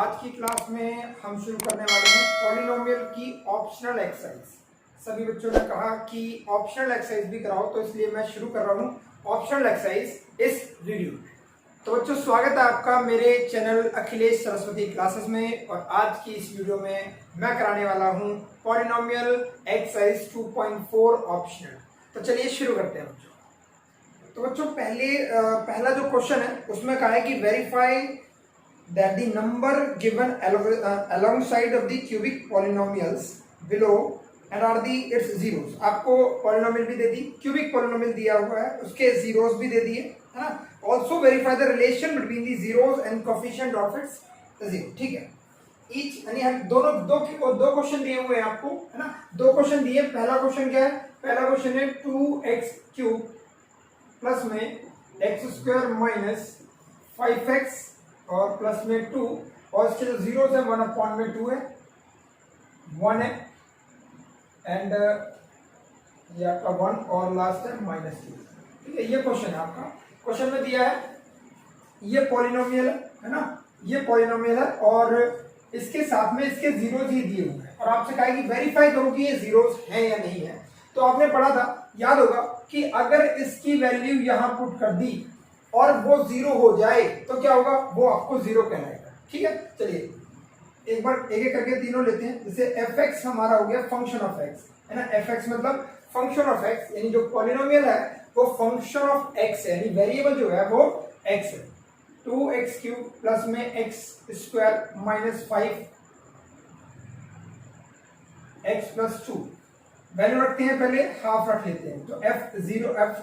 आज की क्लास में हम शुरू करने वाले हैं पॉलिनोमियल की ऑप्शनल एक्सरसाइज। सभी बच्चों ने कहा कि ऑप्शनल एक्सरसाइज भी कराओ, तो इसलिए मैं शुरू कर रहा हूं ऑप्शनल एक्सरसाइज इस वीडियो में। तो बच्चों, स्वागत है आपका मेरे चैनल अखिलेश सरस्वती क्लासेस में। और आज की इस वीडियो में मैं कराने वाला हूं पॉलिनोमियल एक्सरसाइज 2.4 ऑप्शनल। तो चलिए शुरू करते हैं बच्चों। तो बच्चों, पहला जो क्वेश्चन है उसमें कहा है कि verify that the number given alongside of the cubic polynomials below and are the its zeros। आपको पॉलिनोमियल भी दे दी, क्यूबिक पॉलिनोमियल दिया हुआ है, उसके जीरोस भी दे दिए, है ना। Also verify the relation between the zeros and coefficient of its zero. ठीक है, ईच यानी दोनों दो क्वेश्चन दिए हुए हैं आपको, है ना। दो क्वेश्चन दिए। पहला क्वेश्चन क्या है? पहला क्वेश्चन है 2x³ प्लस में x² माइनस 5x और प्लस में 2, और इसके जो जीरो है 1/2 है, 1 है, एंड ये आपका 1 और लास्ट है -2। ठीक है, ये क्वेश्चन है आपका। क्वेश्चन में दिया है ये पॉलिनोमियल है ना, ये पॉलिनोमियल है और इसके साथ में इसके जीरोस ही दिए हुए हैं, और आपसे कहा है कि वेरीफाई करो कि ये जीरोस हैं या नहीं है। तो आपने पढ़ा था, याद होगा, कि अगर इसकी वैल्यू यहां पुट कर दी और वो जीरो हो जाए तो क्या होगा? वो आपको जीरो कहलाएगा। ठीक है, चलिए एक बार एक एक करके तीनों लेते हैं। जैसे fx हमारा हो गया फंक्शन ऑफ x, है ना। fx मतलब फंक्शन ऑफ x, यानी जो पॉलिनोमियल है वो फंक्शन ऑफ x है, यानी वेरिएबल जो है वो x है। 2x³ प्लस में x² minus 5x plus 2। Value रखते हैं, पहले हाफ रख लेते हैं। तो f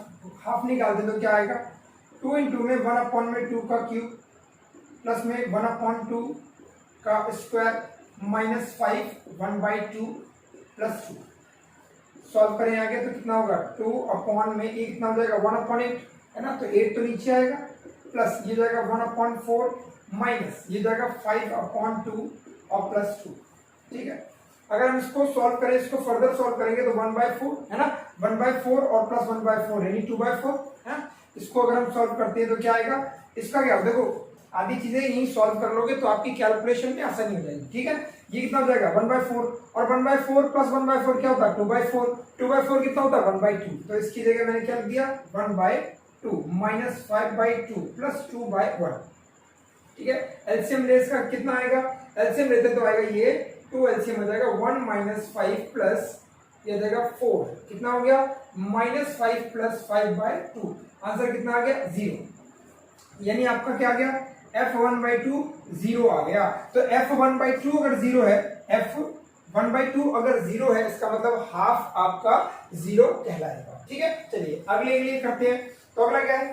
हाफ निकालते हैं तो क्या आएगा? 2 इंटू में 1/2 का क्यूब प्लस में 1/2 का स्क्वायर माइनस 5 1/2 प्लस 2। सॉल्व करें आगे तो कितना होगा? 2 में ये कितना हो जाएगा? 1/8, है ना। तो 8 तो नीचे आएगा, प्लस ये जाएगा 1/4 माइनस ये जाएगा 5/2 और प्लस 2। ठीक है, अगर हम इसको सॉल्व करें, इसको फर्दर सॉल्व करेंगे तो 1/4, है ना। 1/4 और प्लस 1/4 यानी 2/4, है। इसको अगर हम सॉल्व करते हैं तो क्या आएगा? इसका क्या? देखो, आधी चीजें यही सॉल्व कर लोगे तो आपकी कैलकुलेशन में आसानी हो जाएगी। ठीक है, ये कितना हो जाएगा? 1/4, और 1/4 प्लस 1/4 क्या होता है? 2/4। 2/4 कितना होता है? 1/2। तो इसकी जगह मैंने क्या लिख दिया? 1/2 माइनस 5/2 प्लस 2/1। ठीक है, एलसीएम लेस का कितना आएगा? एलसीएम लेते तो आएगा ये 2, एलसीएम हो जाएगा 1 माइनस 5 प्लस ये जाएगा 4। कितना हो गया? -5 प्लस 5/2। आंसर कितना आ गया? 0। यानी आपका क्या आ गया? f1/2 0 आ गया। तो f1/2 अगर 0 है, f1/2 अगर 0 है, इसका मतलब हाफ आपका 0 कहलाएगा। ठीक है, चलिए अगले के लिए करते हैं। तो अगला क्या है?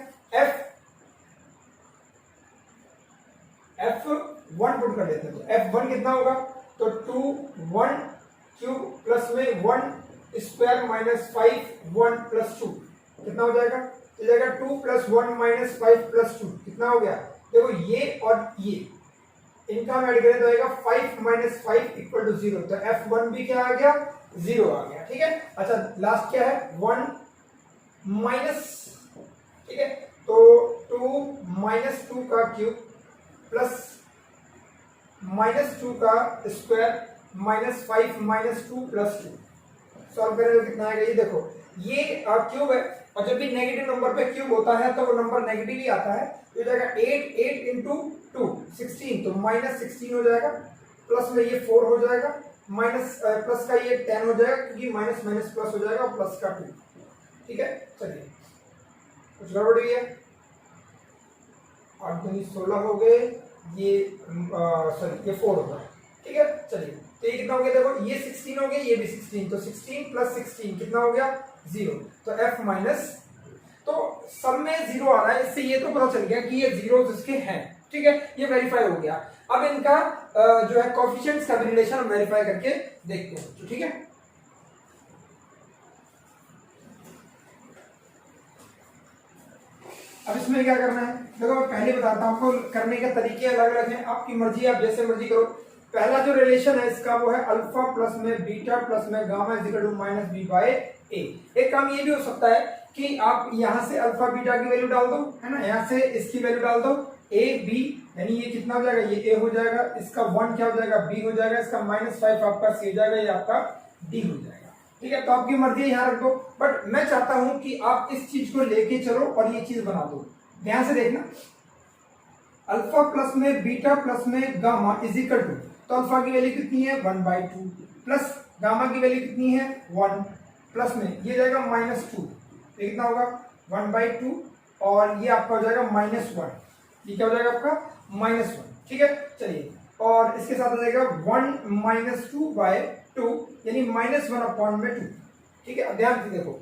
f1 पुट कर लेते हैं। तो f1 कितना होगा? तो 2 1³ प्लस में 1² माइनस 5 1 प्लस 2 कितना हो जाएगा? तो जाएगा 2 प्लस 1 माइनस 5 प्लस 2 कितना हो गया? देखो, ये और ये इनका हम ऐड करें तो आएगा 5 माइनस 5 इक्वल टू 0। तो f1 भी क्या आ गया? 0 आ गया। ठीक है, अच्छा लास्ट क्या है? 1 माइनस, ठीक है, तो 2 माइनस 2 का क्यूब प्लस -2 का square minus 5 minus 2 plus 2। Solve करें तो कितना आएगा? ये देखो, ये क्यूब है, और जब भी नेगेटिव नंबर पे क्यूब होता है तो वो नंबर नेगेटिव ही आता है। तो जाएगा 8 इंटू 2 16, तो -16 हो जाएगा, प्लस में ये 4 हो जाएगा, माइनस प्लस का ये 10 हो जाएगा, क्योंकि माइनस माइनस प्लस हो जाएगा, और प्लस का 2। ठीक है, चलिए कुछ गड़बड़ हुई है? 8 दूनी 16 हो गए, ये सॉरी ये 4 होगा। ठीक है, चलिए तो ये कितना हो गया? देखो, ये 16 हो गया, ये भी 16, तो 16 प्लस 16 कितना हो गया? 0। तो f माइनस, तो सब में 0 आ रहा है, इससे ये तो पता चल गया कि ये जीरोस इसके हैं। ठीक है, ये वेरीफाई हो गया। अब इनका जो है कोएफिशिएंट्स का रिलेशन हम वेरीफाई करके देखते हैं। ठीक है, अब इसमें क्या करना है? देखो, मैं पहले बताता हूं आपको, करने के तरीके अलग अलग हैं, आपकी मर्जी, आप जैसे मर्जी करो। पहला जो रिलेशन है इसका वो है अल्फा प्लस में बीटा प्लस में गामा इक्वल टू -b/a। एक काम ये भी हो सकता है कि आप यहां से अल्फा बीटा की वैल्यू डाल दो, है ना, यहां से इसकी वैल्यू डाल दो, ए बी, यानी ये कितना हो जाएगा, ये ए हो जाएगा, इसका 1 क्या हो जाएगा, बी हो जाएगा, इसका -5 आपका सी हो जाएगा, ये आपका डी हो जाएगा। ठीक है, तो आपकी मर्जी है, यहाँ रख दो, बट मैं चाहता हूं कि आप इस चीज को लेके चलो और ये चीज बना दो। ध्यान से देखना, अल्फा प्लस में बीटा प्लस में गामा इज इक्वल टू, तो अल्फा की वैल्यू कितनी है 1/2 प्लस गामा की वैल्यू कितनी है 1 प्लस में ये जाएगा -2, तो कितना होगा 1/2 और ये आपका हो जाएगा -1, ये क्या हो जाएगा आपका -1। ठीक है, चलिए, और इसके साथ हो जाएगा 1 - 2/2 यानी -1/2। ठीक है, अब ध्यान से देखो,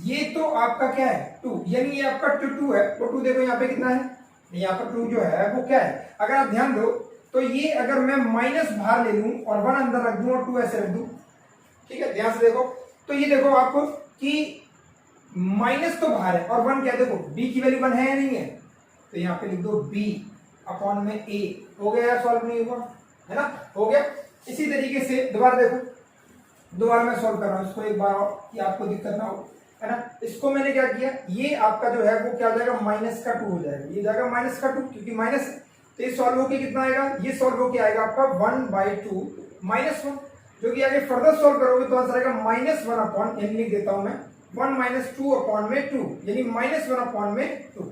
ये तो आपका क्या है 2, यानी ये आपका 2 है, वो 2 देखो यहाँ पे कितना है, यहाँ पर 2 जो है वो क्या है, अगर आप ध्यान दो तो ये अगर मैं माइनस बाहर ले लूं और 1 अंदर रख दूं और 2 ऐसे रख दूं, ठीक है, ध्यान से देखो, तो ये देखो आप कि माइनस तो बाहर है और 1 क्या है, देखो b की वैल्यू 1 है या नहीं है, तो यहाँ पे लिख दो b/a, हो गया यार, सॉल्व नहीं हुआ है ना, हो गया। इसी तरीके से दोबारा देखो, दोबारा मैं सॉल्व कर रहा हूं इसको एक बार और कि आपको दिक्कत ना हो, है ना। इसको मैंने क्या किया, ये आपका जो है वो क्या हो जाएगा -2 हो जाएगा, ये जाएगा -2 क्योंकि माइनस है, तो ये सॉल्व होके कितना आएगा, ये सॉल्व होके आएगा आपका 1/2 -1, जो कि आगे फर्दर सॉल्व करोगे तो आंसर आएगा -1 यानी लिख देता हूं मैं 1 - 2/2 यानी -1/2।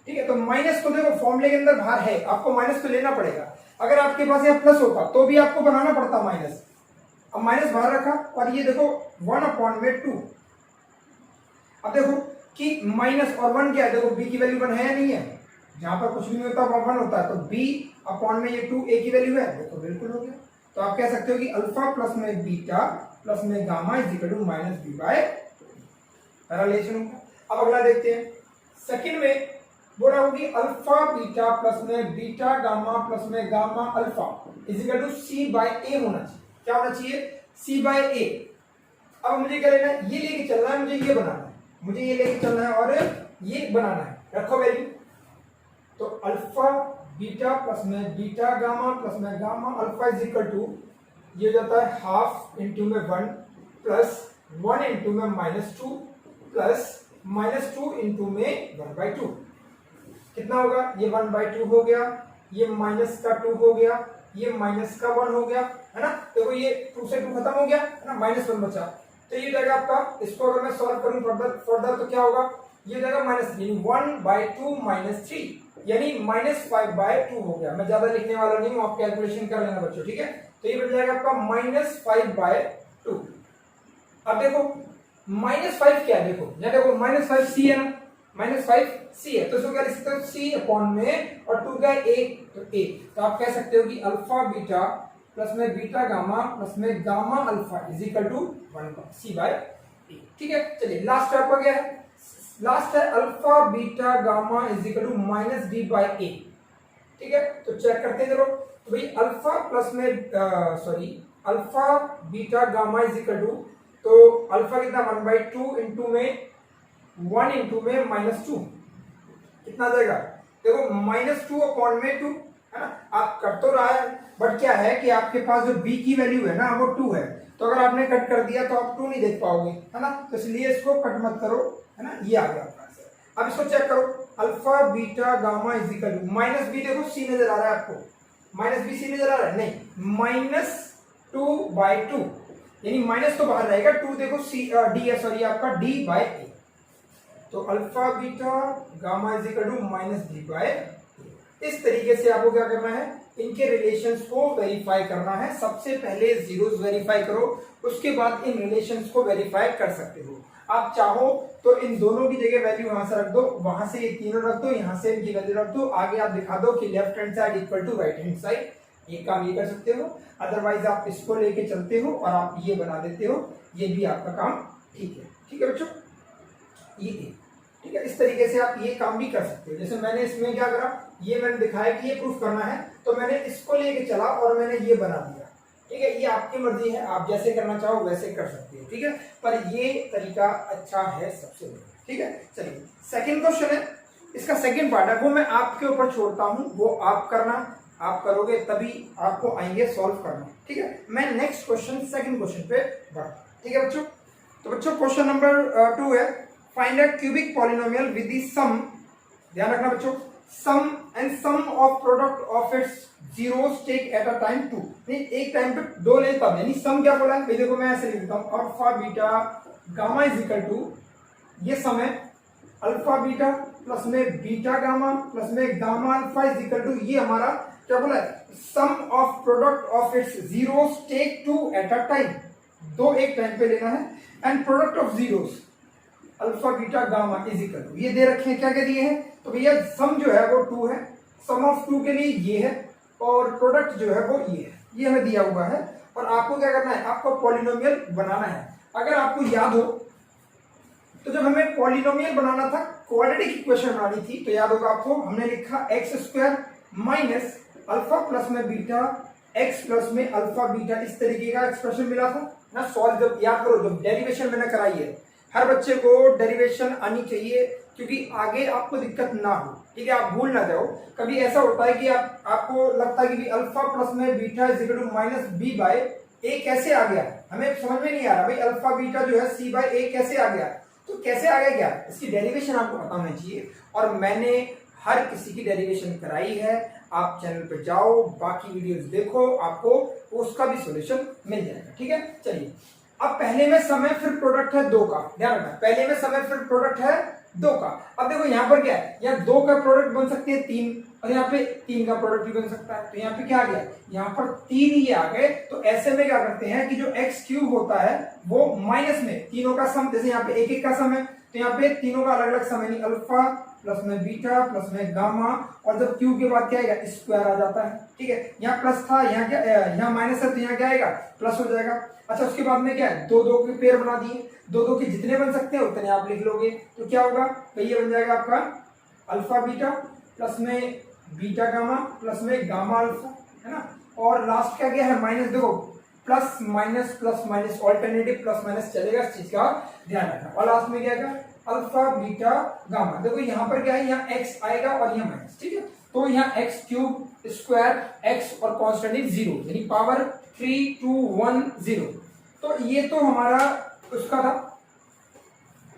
ठीक है, तो माइनस तो देखो फॉर्मूले के अंदर बाहर है, आपको माइनस तो लेना पड़ेगा, अगर आपके पास यहाँ प्लस होता तो भी आपको बनाना पड़ता माइनस, अब माइनस बाहर रखा और ये देखो 1/2। अब देखो कि माइनस और 1 क्या है, देखो b की वैल्यू 1 है या नहीं है, जहां पर कुछ भी नहीं होता वहां 1 होता है, तो b में ये 2 a की वैल्यू है, देखो बिल्कुल हो गया। तो आप कह सकते हो कि अल्फा प्लस में बीटा प्लस में gamma is equal to -b/2 relation होगा। अब अगला देखते हैं, सेकंड में बोला होगी अल्फा बीटा प्लस में बीटा गामा प्लस में gamma alpha is equal to c/a होना चाहिए, क्या होना चाहिए c/a। अब मुझे क्या लेना है, ये लेके चलना है, मुझे ये बनाना है, मुझे ये लेके चलना है और ये बनाना है, रखो वैल्यू, तो अल्फा बीटा प्लस में बीटा गामा प्लस में gamma alpha is equal to ये जाता है हाफ इंटू में 1 प्लस 1 इंटू में -2 प्लस -2 इंटू में 1/2, कितना होगा, ये 1/2 हो गया, ये -2 हो गया, ये -1 हो गया, है ना। देखो ये 2 से 2 खत्म हो गया, है ना, -1 बचा, तो ये जाएगा आपका, इसको अगर मैं सॉल्व करूं फर्दर तो क्या होगा, ये जाएगा यानी 1/2 - 3 यानी -5/2 हो गया। मैं ज्यादा लिखने वाला नहीं हूं, आप कैलकुलेशन कर लेना बच्चों, ठीक है। तो ये बन जाएगा आपका -5/2। अब देखो -5 क्या है, देखो यहाँ देखो -5 c है ना, -5 c है, तो इसको क्या लिख सकते हो c में और 2 क्या है a, तो a, तो आप कह सकते हो कि अल्फा बीटा प्लस में बीटा गामा प्लस में gamma alpha is equal to 1c/a। ठीक है, चलिए लास्ट आपका क्या है, लास्ट है alpha beta gamma is equal to -d/a। ठीक है, तो चेक करते हैं, चलो तो भाई अल्फा प्लस में alpha beta gamma is equal to, तो अल्फा कितना 1/2 इंटू में 1 इंटू में -2 कितना जाएगा, देखो -2/2 है ना, आप कट तो रहा है, बट क्या है कि आपके पास जो b की वैल्यू है ना वो 2 है, तो अगर आपने कट कर दिया तो आप 2 नहीं देख पाओगे, है ना, तो इसलिए इसको कट मत करो, है ना, ये आ गया आपका आंसर। अब इसको चेक करो, alpha beta gamma is equal to -b, देखो c नजर आ रहा है आपको, -b c नजर आ रहा है, नहीं -2/2 यानी माइनस तो बाहर रहेगा, 2 देखो d है, सॉरी आपका d/a, तो alpha beta gamma is equal to -d/a। इस तरीके से आपको क्या करना है, इनके रिलेशंस को वेरीफाई करना है। सबसे पहले जीरोस वेरीफाई करो, उसके बाद इन रिलेशंस को वेरीफाई कर सकते हो। आप चाहो तो इन दोनों की जगह वैल्यू वहां से रख दो, वहां से ये तीनों रख दो, यहां से इनकी वैल्यू रख दो, आगे आप दिखा दो कि left hand side equal to right hand side, ये काम ये कर सकते हो। अदरवाइज आप इसको लेके चलते हो और आप ये बना देते हो, ये भी आपका काम ठीक है। ठीक है बच्चों, ये ठीक है, इस तरीके से आप ये काम भी कर सकते हो। जैसे मैंने इसमें क्या करा, ये मैंने दिखाया कि ये प्रूफ करना है, तो मैंने इसको लेके चला और मैंने ये बना दिया। ठीक है, ये आपकी मर्जी है, आप जैसे करना चाहो वैसे कर सकते हो। ठीक है, पर ये तरीका अच्छा है सबसे बढ़िया। ठीक है, चलिए सेकंड क्वेश्चन है, इसका सेकंड पार्ट है, वो मैं आपके ऊपर छोड़ता हूं, वो आप करना, आप करोगे तभी आपको आएंगे सॉल्व करना। ठीक है, मैं नेक्स्ट क्वेश्चन सेकंड क्वेश्चन पे बढ़ता। ठीक है बच्चों, तो बच्चों क्वेश्चन नंबर 2 है, find a cubic polynomial with the sum ध्यान रखना बच्चों, sum and sum of product of its zeros take at a time 2, नहीं एक टाइम पे 2 ले तब, यानी सम क्या बोला है भाई, देखो मैं ऐसे लिख देता हूं, alpha beta gamma is equal to, ये सम है अल्फा बीटा प्लस में बीटा गामा प्लस में gamma alpha is equal to, ये हमारा क्या बोला है, sum of product of its zeros take 2 at a time, 2 एक टाइम पे लेना है, and product of zeros alpha beta gamma is equal to, ये दे रखे हैं, क्या क्या दिए हैं, तो भैया सम जो है वो 2 है, सम ऑफ 2 के लिए ये है, और प्रोडक्ट जो है वो ये है, ये हमें दिया हुआ है, और आपको क्या करना है, आपको पॉलिनोमियल बनाना है। अगर आपको याद हो तो जब हमें पॉलिनोमियल बनाना था, क्वाड्रेटिक इक्वेशन बनानी थी, तो याद होगा आपको, हमने लिखा x square minus alpha plus में बीटा एक्स प्लस में अल्फा बीटा, इस तरीके का एक्सप्रेशन मिला था ना। सॉल्व जब याद करो, जब डेरिवेशन मैंने कराई है, हर बच्चे को डेरिवेशन आनी चाहिए, क्योंकि आगे आपको दिक्कत ना हो, ठीक है, आप भूल ना जाओ। कभी ऐसा होता है कि आपको लगता है कि अल्फा प्लस में beta is equal to minus B by A कैसे आ गया, हमें समझ में नहीं आ रहा भाई, अल्फा बीटा जो है सी बाय ए कैसे आ गया, तो कैसे आ गया क्या, इसकी डेरिवेशन आपको पता होना चाहिए, और मैंने हर किसी की डेरिवेशन कराई है, आप चैनल पे जाओ, बाकी वीडियोस देखो, आपको उसका भी सॉल्यूशन मिल जाएगा, ठीक है। चलिए, अब पहले में समय फिर प्रोडक्ट है 2 का, ध्यान रखना, पहले में समय फिर प्रोडक्ट है 2 का। अब देखो यहाँ पर क्या है, यहाँ 2 का प्रोडक्ट बन सकते हैं 3, और यहाँ पे 3 का प्रोडक्ट भी बन सकता है, तो यहाँ पे क्या आ गया, यहाँ पर 3 ये आ गए, तो ऐसे में क्या करते हैं कि जो एक्स क्यूब होता है वो माइनस में तीनों का सम, जैसे यहाँ पे 1 का सम है, तो यहाँ पे तीनों का अलग अलग सम, यानी अल्फा प्लस में बीटा प्लस में गामा, और जब क्यूब के बाद क्या आएगा, स्क्वायर आ जाता है, ठीक है। यहाँ प्लस था, यहाँ क्या, यहाँ माइनस है, तो यहाँ क्या आएगा, प्लस हो जाएगा। अच्छा, उसके बाद में क्या है, 2 के पेयर बना दिए, 2 के जितने बन सकते हैं उतने आप लिख लोगे, तो क्या होगा, तो ये बन जाएगा आपका अल्फा बीटा प्लस में बीटा गामा प्लस में गामा अल्फा, है ना, और लास्ट क्या गया है माइनस, देखो plus minus alternative plus minus चलेगा, इस चीज का ध्यान रखना, और लास्ट में क्या आएगा, अल्फा बीटा गामा। देखो यहाँ पर क्या है, यहाँ एक्स आएगा और यहाँ माइनस, ठीक है, तो यहाँ एक्स क्यूब स्क्वायर एक्स और कॉन्स्टेंट 0, यानी पावर 3 2 1 0, तो ये तो हमारा उसका था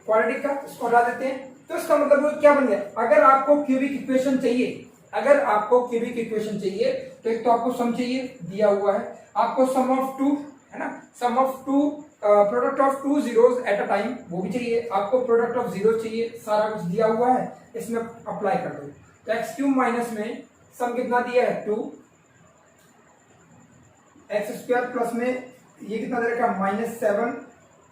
क्वाड्रेटिक का, इसको हटा देते हैं, तो इसका मतलब क्या बन गया, अगर आपको क्यूबिक इक्वेशन चाहिए, अगर आपको क्यूबिक इक्वेशन चाहिए, तो एक तो आपको सम चाहिए, दिया हुआ है, आपको सम ऑफ 2, है ना, sum of 2 product of 2 zeros at a time, वो भी चाहिए, आपको प्रोडक्ट ऑफ जीरोस चाहिए, सारा कुछ दिया हुआ है, इसमें अप्लाई कर दो, तो एक्स क्यूब माइनस में सम कितना दिया है 2, एक्स स्क्वायर प्लस में ये कितना दे रखा माइनस 7,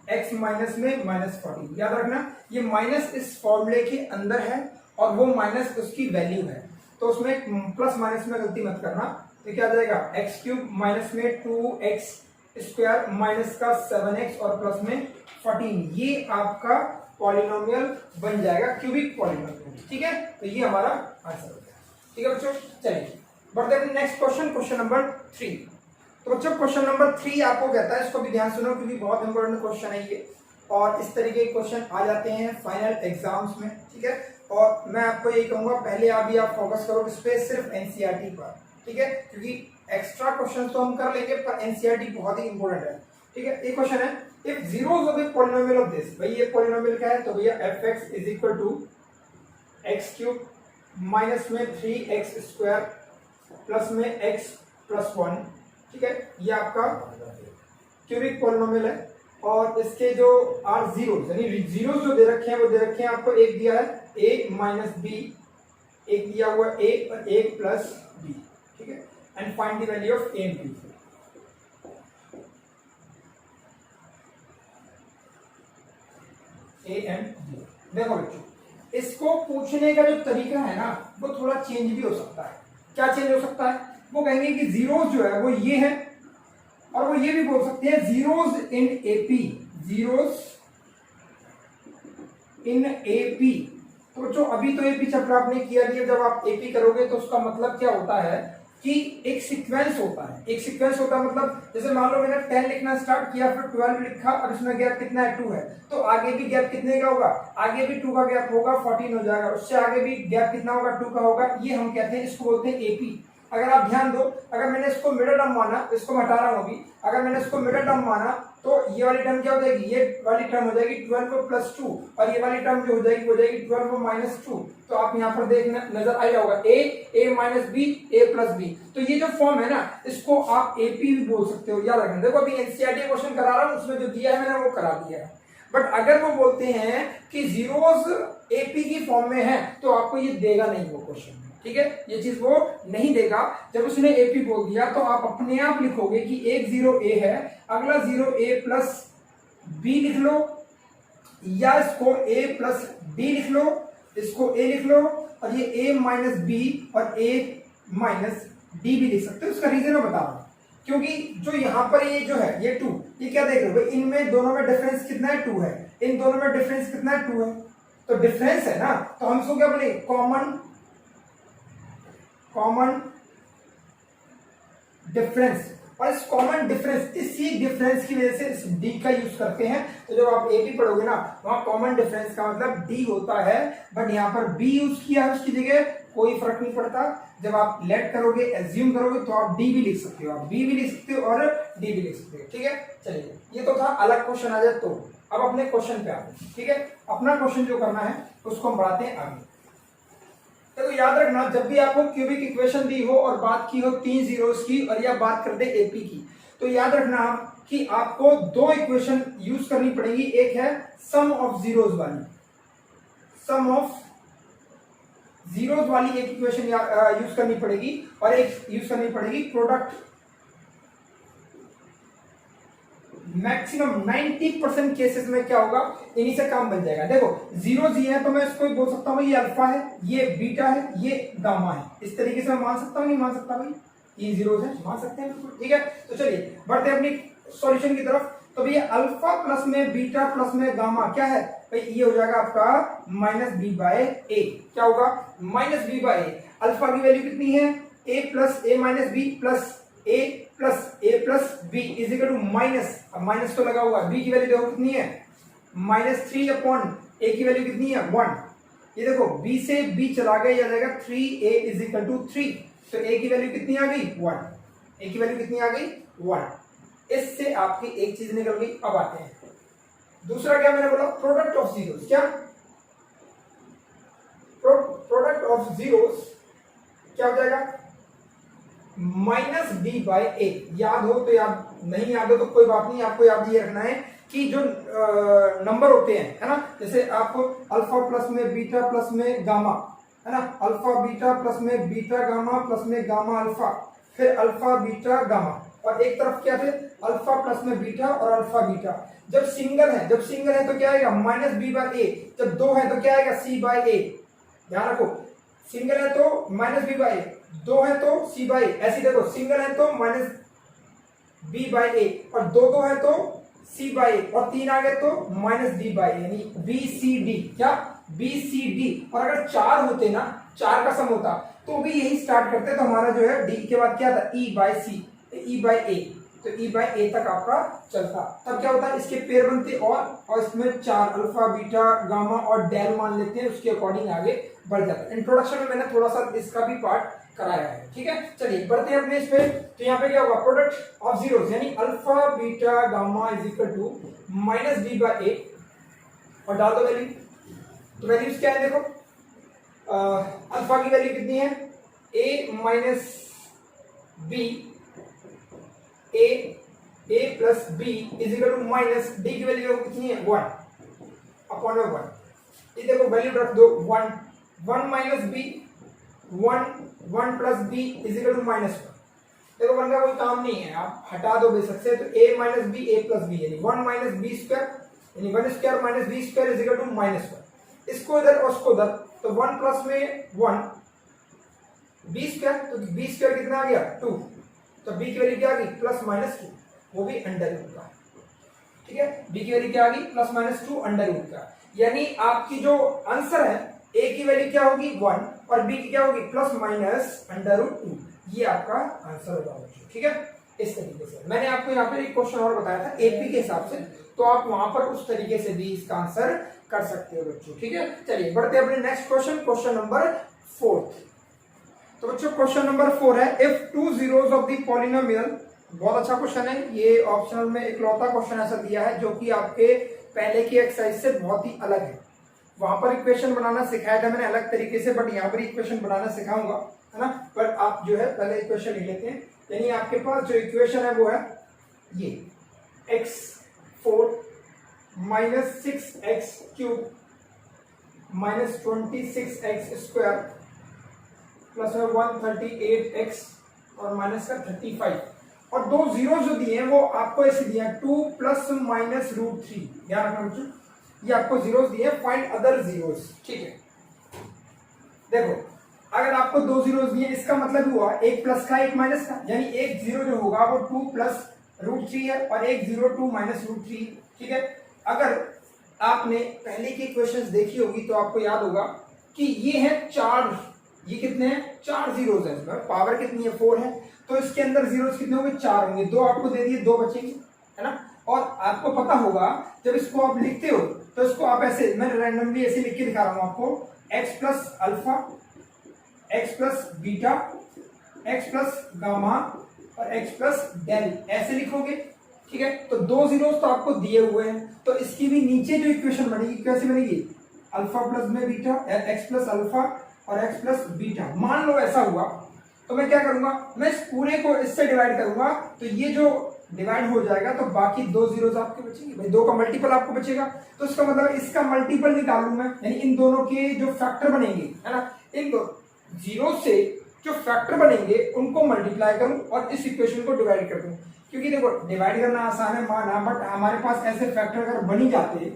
एक्स माइनस में माइनस 40, याद रखना ये माइनस इस फॉर्मूले के अंदर है और वो माइनस उसकी वैल्यू है, तो उसमें प्लस माइनस में गलती मत करना, तो क्या आ जाएगा एक्स क्यूब माइनस में 2x स्क्वायर माइनस का 7x और प्लस में 14, ये आपका पॉलिनोमियल बन जाएगा, क्यूबिक पॉलिनोमियल, ठीक है, तो ये हमारा आंसर हो गया, ठीक है बच्चों। चलिए बढ़ते हैं नेक्स्ट क्वेश्चन, क्वेश्चन नंबर 3। तो बच्चों क्वेश्चन नंबर 3 आपको कहता है, इसको भी ध्यान सुनो क्योंकि बहुत इंपॉर्टेंट क्वेश्चन है ये, और इस तरीके के क्वेश्चन आ जाते हैं फाइनल एग्जाम्स में, ठीक है, और मैं आपको यही कहूंगा पहले आप फोकस करो इस पे, सिर्फ एनसीईआरटी पर, ठीक है, क्योंकि एक्स्ट्रा क्वेश्चन तो हम कर लेंगे पर एनसीईआरटी बहुत ही इंपॉर्टेंट है, ठीक है। एक क्वेश्चन है, if zeros of a polynomial of this, भाई ये पॉलिनोमियल क्या है, तो भैया fx is equal to X cube minus में 3x स्क्वायर प्लस में x प्लस 1, ठीक है, ये आपका क्यूबिक पॉलिनोमियल है, और इसके जो आर जीरोस यानी जीरोस जो दे रखे हैं वो दे रखे हैं आपको, एक दिया है a माइनस बी, एक दिया हुआ a और एक प्लस b, ठीक है, and find the value of a and b। a and b, देखो बच्चों इसको पूछने का जो तरीका है ना वो थोड़ा चेंज भी हो सकता है। क्या चेंज हो सकता है, वो कहेंगे कि जीरोस जो है वो ये है, और वो ये भी बोल सकते हैं zeros in AP, zeros in AP. तो बच्चों अभी तो एपी चैप्टर आपने किया नहीं है, जब आप एपी करोगे तो उसका मतलब क्या होता है कि एक सीक्वेंस होता है, एक सीक्वेंस होता है, मतलब जैसे मान लो मैंने 10 लिखना स्टार्ट किया, फिर 12 लिखा, अब इसमें गैप कितना है 2 है, तो आगे भी गैप कितने का होगा, आगे भी 2 का गैप होगा, 14 हो जाएगा, उससे आगे भी गैप कितना होगा 2 का होगा, ये हम कहते हैं, इसको बोलते हैं एपी। अगर आप ध्यान दो, अगर मैंने इसको मिडिल टर्म माना, इसको मैं हटा रहा हूं अभी, अगर मैंने इसको मिडिल टर्म माना तो ये वाली टर्म क्या हो जाएगी, ये वाली टर्म हो जाएगी 12 प्लस 2 और ये वाली टर्म जो हो जाएगी वो हो जाएगी 12 माइनस 2। तो आप यहाँ पर देखना नजर आ जाओगा a minus B a plus B. तो ये जो फॉर्म है ना इसको आप एपी भी बोल सकते हो, याद रखना। देखो अभी एनसीईआरटी क्वेश्चन करा रहा हूँ, उसमें जो दिया है मैंने वो करा दिया है। बट अगर वो बोलते हैं कि जीरोस एपी की फॉर्म में है तो आपको ये देगा नहीं वो क्वेश्चन, ठीक है, ये चीज वो नहीं देगा। जब उसने एपी बोल दिया तो आप अपने आप लिखोगे कि एक जीरो ए है, अगला जीरो ए प्लस बी लिख लो, या इसको ए प्लस डी लिख लो, इसको ए लिख लो, और ये ए माइनस बी और ए माइनस डी भी लिख सकते हो। उसका रीजन मैं बता रहा हूं, क्योंकि जो यहाँ पर ये जो है ये 2, ये क्या देख रहे हो, इनमें दोनों में डिफरेंस कितना है 2 है, इन दोनों में डिफरेंस कितना है 2 है, तो डिफरेंस है ना, तो हम इसको क्या बोले, कॉमन डिफरेंस। और इस कॉमन डिफरेंस, इसी डिफरेंस की वजह से इस डी का यूज करते हैं। तो जब आप ए बी पढ़ोगे ना वहां कॉमन डिफरेंस का मतलब डी होता है, बट यहाँ पर बी यूज किया है उसकी जगह, कोई फर्क नहीं पड़ता। जब आप लेट करोगे, एज्यूम करोगे तो आप डी भी लिख सकते हो, आप बी भी लिख सकते हो और डी भी लिख सकते हो, ठीक है। चलिए ये तो था अलग क्वेश्चन आ जाए तो। अब अपने क्वेश्चन पे आते हैं, ठीक है। अपना क्वेश्चन जो करना है उसको हम बढ़ाते हैं आगे। तो याद रखना, जब भी आपको क्यूबिक इक्वेशन दी हो और बात की हो 3 जीरोस की, और या बात कर दे एपी की, तो याद रखना आप कि आपको 2 इक्वेशन यूज करनी पड़ेगी। एक है सम ऑफ जीरोस वाली, सम ऑफ जीरोस वाली एक इक्वेशन यूज करनी पड़ेगी, और एक यूज करनी पड़ेगी प्रोडक्ट। मैक्सिमम 90% केसेस में क्या होगा, इन्हीं से काम बन जाएगा। देखो जीरो जी है तो मैं इसको बोल सकता हूँ ये अल्फा है, ये बीटा है, ये गामा है, इस तरीके से मैं मान सकता हूँ, नहीं मान सकता भाई, ये जीरो है, मान सकते हैं बिल्कुल, ठीक है। तो चलिए बढ़ते हैं अपनी सॉल्यूशन की तरफ। तो भैया अल्फा प्लस में बीटा प्लस में गामा क्या है भाई, ये हो जाएगा आपका माइनस बी बाय ए। क्या होगा, minus B by A. Alpha की वैल्यू कितनी है, A plus A minus B plus A plus B is equal to minus, अब माइनस तो लगा हुआ है, बी की वैल्यू देखो कितनी है, माइनस 3 अपॉन ए की वैल्यू कितनी है 1। ये देखो बी से बी चला गया, ये आ जाएगा 3a इज इक्वल टू 3। तो ए की वैल्यू कितनी आ गई 1, ए की वैल्यू कितनी आ गई 1। इससे आपकी एक चीज निकल गई। अब आते हैं दूसरा, क्या मैंने बोला, प्रोडक्ट ऑफ जीरोस। क्या प्रोडक्ट ऑफ जीरोस क्या हो जाएगा, माइनस डी बाई ए। याद हो तो याद, नहीं याद हो तो कोई बात नहीं, आपको याद ये रखना है कि जो नंबर होते हैं, है ना, जैसे आपको अल्फा प्लस में बीटा प्लस में गामा, है ना, अल्फा बीटा प्लस में बीटा गामा प्लस में गामा अल्फा, फिर अल्फा बीटा गामा, और एक तरफ क्या थे अल्फा प्लस में बीटा और अल्फा बीटा। जब सिंगल है तो क्या आएगा माइनस बी बाई ए, जब 2 है तो क्या आएगा सी बाई ए। ध्यान रखो, सिंगल है तो माइनस बी बाई, 2 है तो सी बाई। ऐसे देखो, सिंगल है तो माइनस बी बाई ए, और 2 है तो सी बाई, और 3 आ गए तो माइनस डी बाई, यानी बी सी डी। क्या, बी सी डी। और अगर 4 होते ना, 4 का सम होता तो भी यही स्टार्ट करते, तो हमारा जो है डी के बाद क्या था ई बाई सी, ई बाई ए, तो ई बाई ए तक आपका चलता। तब क्या होता है, इसके पेयर बनते और इसमें 4 अल्फा बीटा गामा और डेल मान लेते हैं, उसके अकॉर्डिंग आगे बढ़ जाता है। इंट्रोडक्शन में मैंने थोड़ा सा इसका भी पार्ट कराया है, ठीक है। चलिए बढ़ते हैं अपने इस पे। तो यहाँ पे क्या होगा, प्रोडक्ट ऑफ जीरोस यानी alpha beta gamma is equal to minus d by a, और डाल दो वैल्यू। तो वैल्यूज क्या है, देखो अल्फा की वैल्यू कितनी है, a minus B, A plus B is equal to minus d की वैल्यू कितनी है 1 अपॉन 1। ये देखो वैल्यू रख दो 1 minus B, 1 plus B is equal to minus 1। देखो 1 का कोई काम नहीं है, आप हटा दो बेशक से, तो a minus B A plus B, यानी 1 माइनस बी स्क्वायर, यानी 1 square minus B square is equal to minus 1। इसको इधर और उसको उधर, तो 1 प्लस में 1 बी स्क्वायर, तो बी स्क्वायर कितना आ गया 2, तो बी की वैल्यू क्या आ गई प्लस माइनस 2, वो भी अंडर रूट का, ठीक है। बी की वैल्यू क्या आ गई प्लस माइनस 2 अंडर रूट का, यानी आपकी जो आंसर है ए की वैल्यू क्या होगी 1 और बी की क्या होगी प्लस माइनस अंडर रूट 2। ये आपका आंसर होगा बच्चों, ठीक है। इस तरीके से मैंने आपको यहाँ पे एक क्वेश्चन और बताया था एपी के हिसाब से, तो आप वहां पर उस तरीके से भी इसका आंसर कर सकते हो बच्चों, ठीक है। चलिए बढ़ते हैं अपने नेक्स्ट क्वेश्चन, क्वेश्चन नंबर 4। तो बच्चों क्वेश्चन नंबर 4 है, if two zeros of the polynomial, बहुत अच्छा क्वेश्चन है ये, ऑप्शनल में इकलौता क्वेश्चन ऐसा दिया है जो कि आपके पहले की एक्सरसाइज से बहुत ही अलग है। वहां पर इक्वेशन बनाना सिखाया था मैंने अलग तरीके से, बट यहाँ पर इक्वेशन बनाना सिखाऊंगा, है ना। पर आप जो है पहले इक्वेशन लिख लेते हैं। यानी आपके पास जो इक्वेशन है वो है ये x4 minus 6x³ minus 26x² plus में 138x और माइनस का 35, और दो जीरो जो दिए हैं वो आपको ऐसे दिए हैं 2 प्लस माइनस √3। ध्यान रखना बच्चों, ये आपको जीरोस दिए हैं, फाइंड अदर जीरोस। ठीक है, देखो अगर आपको दो जीरोस दिए इसका मतलब हुआ एक प्लस का एक माइनस का, यानी एक जीरो जो होगा वो 2 प्लस √3 है और एक जीरो 2 माइनस √3। ठीक है, अगर आपने पहले की क्वेश्चंस देखी होगी तो आपको याद होगा कि ये है 4, ये कितने हैं 4 जीरोस है, इसमें पावर कितनी है 4 है, तो इसके अंदर जीरोस कितने होंगे 4 होंगे, दो आपको दे दिए, दो बचेंगे, है ना। और आपको पता होगा जब इसको आप लिखते हो तो इसको आप ऐसे, मैं रैंडमली ऐसे लिख के दिखा रहा हूं आपको, x plus alpha, x plus beta, x plus gamma और x प्लस डेल, ऐसे लिखोगे। ठीक है, तो दो जीरोस तो आपको दिए हुए हैं, तो इसकी भी नीचे जो इक्वेशन बनेगी कैसे बनेगी, अल्फा प्लस में बीटा, x प्लस अल्फा और x प्लस बीटा। मान लो ऐसा हुआ तो मैं क्या करूंगा, मैं इस पूरे को इससे डिवाइड करूंगा, तो ये जो डिवाइड हो जाएगा तो बाकी दो जीरोस आपके बचेंगे, भाई दो का मल्टीपल आपको बचेगा, तो इसका मतलब इसका मल्टीपल निकाल लूं मैं, यानी इन दोनों के जो फैक्टर बनेंगे, है ना, इन दो जीरो से जो फैक्टर बनेंगे उनको मल्टीप्लाई करूं और इस इक्वेशन को डिवाइड कर दूं। क्योंकि देखो डिवाइड करना आसान है माना, बट हमारे पास ऐसे फैक्टर अगर बन ही जाते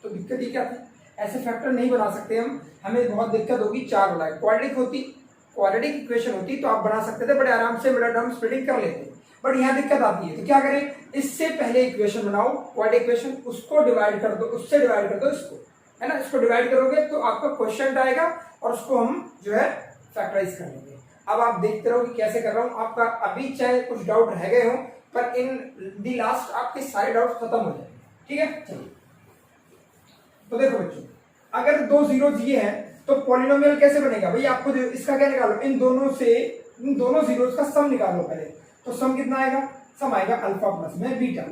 तो दिक्कत ही क्या थी, ऐसे फैक्टर नहीं बना सकते हम, हमें बहुत दिक्कत होगी। 4 वाला क्वाड्रेटिक इक्वेशन होती तो आप बना सकते थे, बड़े आराम से मिडल टर्म स्प्लिटिंग कर लेते, बट यहाँ दिक्कत आती है। तो क्या करें, इससे पहले इक्वेशन बनाओ क्वाड्रेटिक इक्वेशन, उसको डिवाइड कर दो, उससे डिवाइड कर दो इसको, है ना, इसको डिवाइड करोगे तो आपका क्वेश्चन आएगा और उसको हम जो है फैक्टराइज कर लेंगे। अब आप देखते रहो कि कैसे कर रहा हूं, आपका अभी चाहे कुछ डाउट रह गए हो पर इन दी लास्ट आपके सारे डाउट खत्म हो जाएंगे। ठीक है, चलिए तो देखो बच्चों, अगर दो जीरो दिए हैं तो पॉलिनोमियल कैसे बनेगा, भाई आपको इसका क्या निकालो, इन दोनों जीरोस का सम निकालो पहले। तो सम कितना आएगा, सम आएगा अल्फा प्लस में बीटा,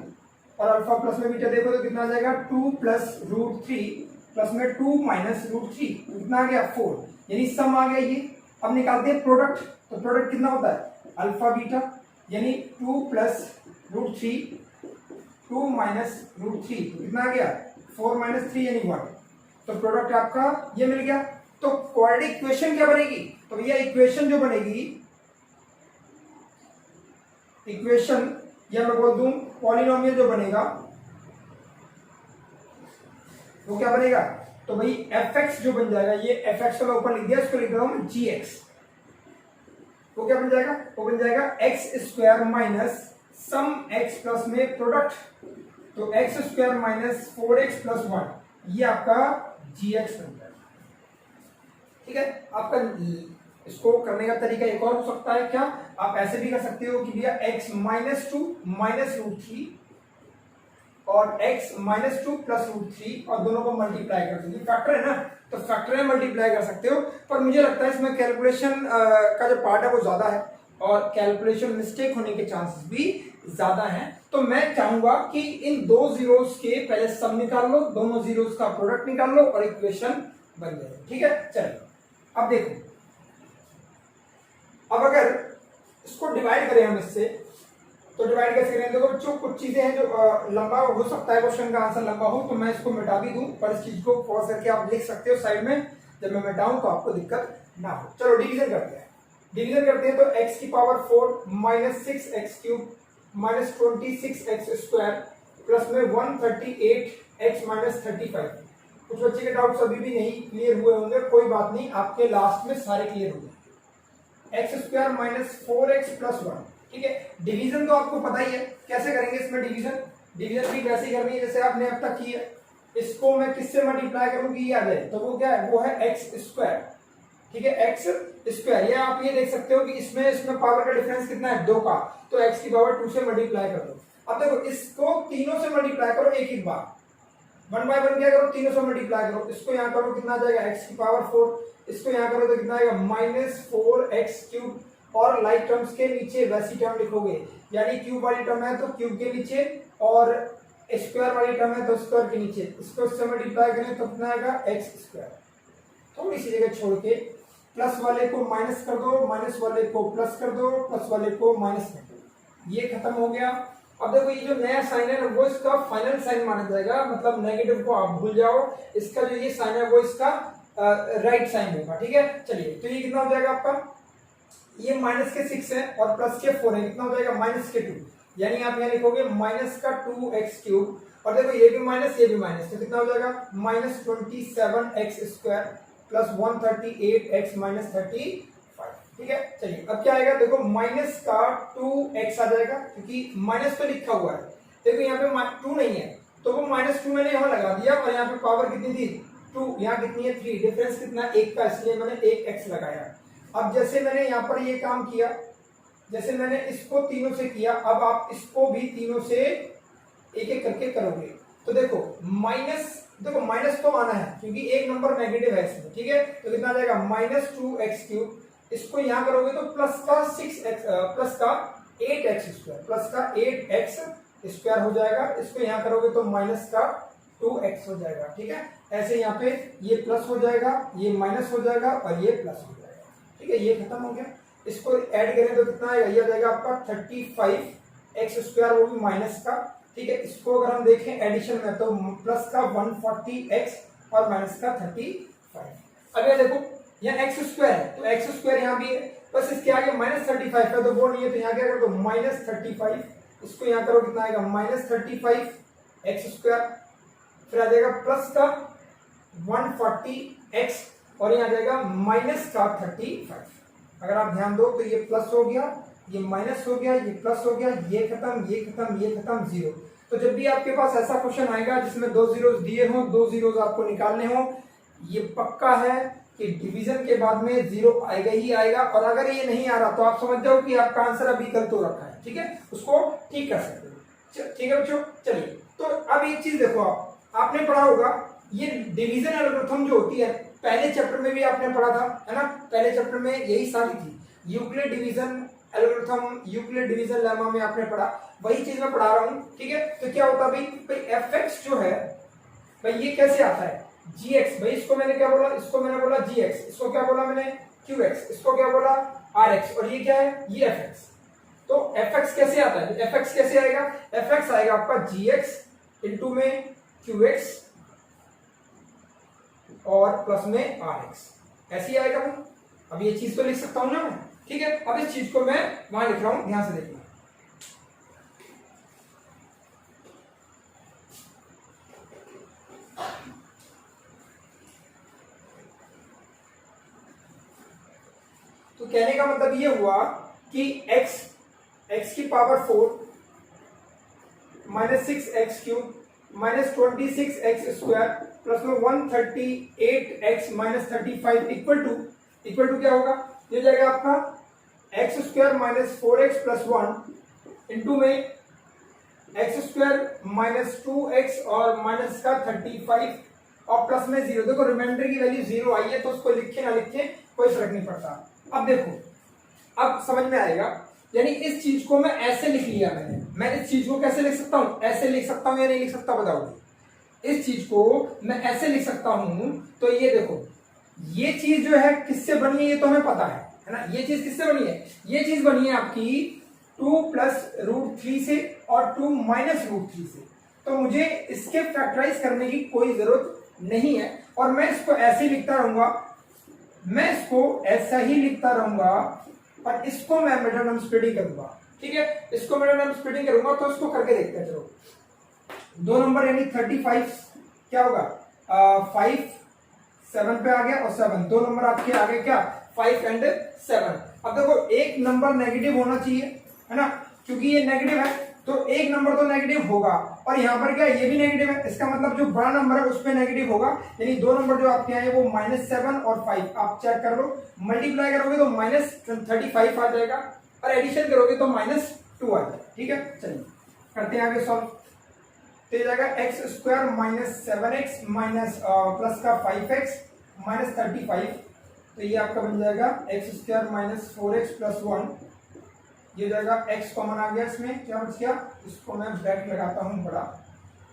और अल्फा प्लस में बीटा देखो तो कितना आ जाएगा 2 प्लस √3 प्लस में 2 माइनस √3, कितना आ गया 4, यानी सम आ गया ये। अब निकालते हैं प्रोडक्ट, तो प्रोडक्ट कितना होता है अल्फा बीटा, यानी 2 प्लस √3 2 माइनस √3, कितना आ गया 4 माइनस 3 यानी 1, तो प्रोडक्ट आपका ये मिल गया। तो क्वाड्रेटिक इक्वेशन क्या बनेगी, तो भैया इक्वेशन जो बनेगी, इक्वेशन या मैं बोल दूं पॉलिनोमियल जो बनेगा वो क्या बनेगा, तो भाई fx जो बन जाएगा, ये fx को मैं ऊपर लिख दिया, इसको लिख रहा हूं gx, वो क्या बन जाएगा, वो बन जाएगा x² minus sum x plus में प्रोडक्ट, तो x² माइनस 4x प्लस 1, ये आपका gx बन जाएगा। ठीक है, आपका इसको करने का तरीका एक और हो सकता है, क्या आप ऐसे भी कर सकते हो कि भैया x माइनस 2 माइनस √3 और x माइनस 2 प्लस √3 और दोनों को मल्टीप्लाई कर दो, फैक्टर है ना, तो फैक्टर में मल्टीप्लाई कर सकते हो। पर मुझे लगता है इसमें कैलकुलेशन का जो पार्ट है वो ज्यादा है और कैलकुलेशन मिस्टेक होने के चांसेस भी ज्यादा हैं, तो मैं चाहूंगा कि इन दो जीरोस के पहले सम निकाल लो, दोनों जीरोस का प्रोडक्ट निकाल लो और इक्वेशन बन जाए। ठीक है, चलिए अब देखो, अब अगर इसको डिवाइड करें हम इससे, तो डिवाइड कैसे करें, देखो बच्चों कुछ चीजें हैं जो लंबा हो सकता है, क्वेश्चन का आंसर लंबा हो, तो मैं इसको मिटा भी दूं, पर इस चीज को पॉज करके आप लिख सकते हो साइड में, जब मैं मिटाऊं तो आपको दिक्कत ना हो। चलो डिवीजन करते हैं, तो x की power 4 minus 6x³ minus 26x² plus में 138x माइनस 35। कुछ बच्चे के डाउट्स अभी भी नहीं क्लियर हुए होंगे, कोई बात नहीं, आपके लास्ट में सारे क्लियर हो गए। x² minus 4x plus 1। ठीक है, डिवीजन तो आपको पता ही है कैसे करेंगे, इसमें डिवीजन भी वैसे ही करनी है जैसे आपने अब तक की है। इसको मैं किससे मल्टीप्लाई करूंगी, ये आ जाए, तो वो क्या है, वो है x²। ठीक है, x², ये आप ये देख सकते हो कि इसमें पावर का डिफरेंस कितना है 2 का, तो x की पावर 2 से मल्टीप्लाई कर दो। अब देखो इसको तीनों से मल्टीप्लाई करो एक बार, वन बाय वन क्या करो, तीनों से मल्टीप्लाई करो, इसको यहाँ करो कितना आ जाएगा x की पावर 4, इसको यहाँ करो तो कितना आएगा -4x³ और लाइक टर्म्स के नीचे वैसी टर्म लिखोगे, यानी क्यूब वाली टर्म है तो क्यूब के नीचे और स्क्वायर वाली टर्म है तो स्क्वायर के नीचे, इसको इससे मल्टीप्लाई करें तो कितना आएगा x²। थोड़ी सी जगह छोड़ के प्लस वाले को माइनस कर दो, माइनस वाले को प्लस कर दो, प्लस वाले को माइनस कर दो, ये खत्म हो गया। अब देखो ये जो नया साइन है ना वो इसका फाइनल साइन माना जाएगा, मतलब नेगेटिव को आप भूल जाओ, इसका जो ये साइन है वो इसका राइट साइन होगा, ठीक है। चलिए तो ये कितना हो जाएगा आपका, ये -6 है और +4 है, कितना हो जाएगा -2, यानी आप यहाँ लिखोगे -2x³ और देखो ये भी माइनस ये भी माइनस, तो कितना हो जाएगा -27x² + 138x - 35, ठीक है। चलिए अब क्या आएगा, देखो -2x आ जाएगा, क्योंकि माइनस तो लिखा हुआ है, देखो यहाँ पे 2 नहीं है तो वो -2 मैंने यहाँ लगा दिया और यहाँ पे पावर कितनी थी 2, यहाँ कितनी है 3, डिफरेंस कितना 1 का, इसलिए मैंने 1x लगाया। अब जैसे मैंने यहाँ पर ये काम किया, जैसे मैंने इसको तीनों से किया, अब आप इसको भी तीनों से एक एक करके करोगे तो देखो माइनस तो आना है क्योंकि एक नंबर नेगेटिव है इसमें, ठीक है। तो कितना आ जाएगा -2x³, इसको यहाँ करोगे तो प्लस का 8x² हो जाएगा, इसको यहाँ करोगे तो -2x हो जाएगा, ठीक है। ऐसे यहाँ पे ये प्लस हो जाएगा, ये माइनस हो जाएगा और ये प्लस हो जाएगा, ठीक है। ये खत्म हो गया, इसको ऐड करें तो कितना आएगा, ये आ जाएगा आपका 35x², वो भी माइनस का, ठीक है। इसको अगर हम देखें एडिशन में तो प्लस का 140x और माइनस का 35। अगर देखो यहाँ x² है तो x² यहाँ भी है, बस इसके आगे -35 है तो वो नहीं है, तो यहाँ क्या करो तो -35, इसको यहाँ करो कितना आएगा -35x², फिर आ जाएगा प्लस का 140x और यहाँ आ जाएगा माइनस का 35। अगर आप ध्यान दो तो ये प्लस हो गया, ये माइनस हो गया, ये प्लस हो गया, ये खत्म, ये खत्म, ये खत्म, 0। तो जब भी आपके पास ऐसा क्वेश्चन आएगा जिसमें 2 जीरोस दिए हों, 2 जीरोस आपको निकालने हों, ये पक्का है कि डिवीजन के बाद में 0 आएगा ही आएगा, और अगर ये नहीं आ रहा तो आप समझ जाओ कि आपका आंसर अभी गलत हो रखा है, ठीक है। उसको ठीक कर सकते हो, ठीक है बच्चों। चलिए तो अब एक चीज देखो, आपने पढ़ा होगा ये डिवीजन एल्गोरिथम जो होती है, पहले चैप्टर में भी आपने पढ़ा था, है ना, पहले चैप्टर में यही सारी थी, Euclid division algorithm, Euclid division lemma में आपने पढ़ा, वही चीज मैं पढ़ा रहा हूं, ठीक है। तो क्या होता भाई fx जो है भाई ये कैसे आता है, gx, भाई इसको मैंने क्या बोला, इसको मैंने बोला gx, इसको क्या बोला मैंने qx, इसको क्या बोला rx, और ये क्या है ये fx। तो fx कैसे आता है, fx कैसे आएगा, fx आएगा आपका gx इंटू में qx और प्लस में rx, ऐसे ही आएगा भाई। अब ये चीज तो लिख सकता हूं ना मैं, ठीक है। अब इस चीज को मैं वहां लिख रहा हूं, ध्यान से देखना। तो कहने का मतलब ये हुआ कि x की पावर 4 -6x³ -26x² प्लस में 138x - 35 इक्वल टू क्या होगा, ये जाएगा आपका x² - 4x + 1 इंटू में x² - 2x और माइनस का 35 और प्लस में 0। देखो रिमाइंडर की वैल्यू 0 आई है तो उसको लिखे ना लिखे कोई फर्क नहीं पड़ता। अब देखो अब समझ में आएगा, यानी इस चीज को मैं ऐसे लिख लिया, मैं इस चीज को कैसे लिख सकता हूं, ऐसे लिख सकता हूं या नहीं लिख सकता बताओ। इस चीज को मैं ऐसे लिख सकता हूं, तो ये देखो ये चीज जो है किससे बनी है ये तो हमें पता है ना, ये चीज किससे बनी है, ये चीज बनी है आपकी 2 + √3 से और 2 - √3 से। तो मुझे इसके फैक्टराइज करने की कोई जरूरत नहीं है और मैं इसको ऐसे लिखता रहूंगा, मैं इसको ऐसा ही लिखता रहूंगा और इसको मैं मिडल टर्म स्प्लिटिंग करूंगा, ठीक है। इसको मिडल टर्म स्प्लिटिंग करूंगा तो इसको करके देखते हैं। चलो 2 नंबर यानी 35 क्या होगा 5 7 पे आ गया और 7, 2 नंबर आपके आगे क्या 5 और 7। अब देखो एक नंबर नेगेटिव होना चाहिए, है ना, क्योंकि ये नेगेटिव है तो एक नंबर तो नेगेटिव होगा, और यहाँ पर क्या ये भी नेगेटिव है, इसका मतलब जो बड़ा नंबर है उस पर नेगेटिव होगा, यानी 2 नंबर जो आपके आए वो -7 और 5। आप चेक कर लो, मल्टीप्लाई करोगे तो -35 आ जाएगा और एडिशन करोगे तो -2 आ जाएगा, ठीक है। चलिए करते हैं आगे सॉल्व। तो ये जाएगा x square minus 7x minus plus का 5x माइनस 35। तो ये आपका बन जाएगा x square minus 4x plus 1। ये जाएगा x कॉमन आ गया, इसमें क्या बच गया, इसको मैं ब्रैकेट लगाता हूँ बड़ा,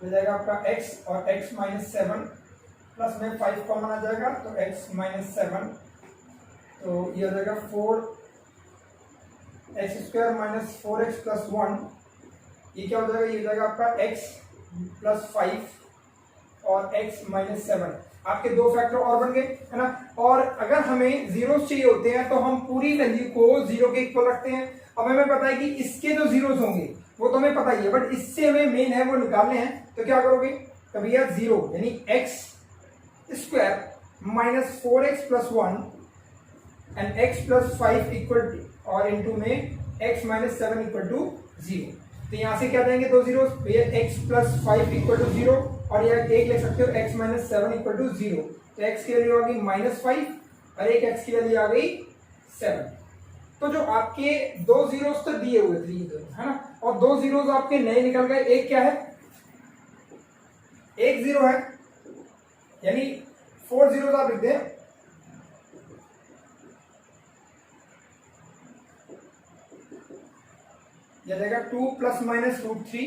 तो जाएगा आपका x और x माइनस 7 प्लस में 5 कॉमन आ जाएगा तो x माइनस 7। तो ये आ जाएगा 4x square minus 4x plus 1। ये क्या हो जाएगा, ये जाएगा आपका x प्लस 5 और x माइनस 7। आपके दो फैक्टर और बन गए, है ना। और अगर हमें जीरोस चाहिए होते हैं तो हम पूरी वैल्यू को जीरो के इक्वल रखते हैं। अब हमें पता है कि इसके जो जीरोस होंगे वो तो हमें पता ही है, बट इससे हमें मेन है वो निकालने हैं। तो क्या करोगे, कभी यार जीरो यानी X square minus 4x plus 1 and x plus 5 equal और इंटू में x माइनस 7 इक्वल टू 0। तो यहां से क्या देंगे, दो zero, x plus 5 equal to 0 और यह एक लिख सकते हो x माइनस 7 इक्वल टू 0। तो x की वैल्यू आ गई माइनस 5 और एक x की वैल्यू आ गई 7। तो जो आपके दो जीरोस तो दिए हुए थे, है ना, और दो जीरोस आपके नए निकल गए। एक क्या है, एक जीरो है, यानी 4 जीरोस आप लिख दें। यह जाएगा 2 प्लस माइनस √3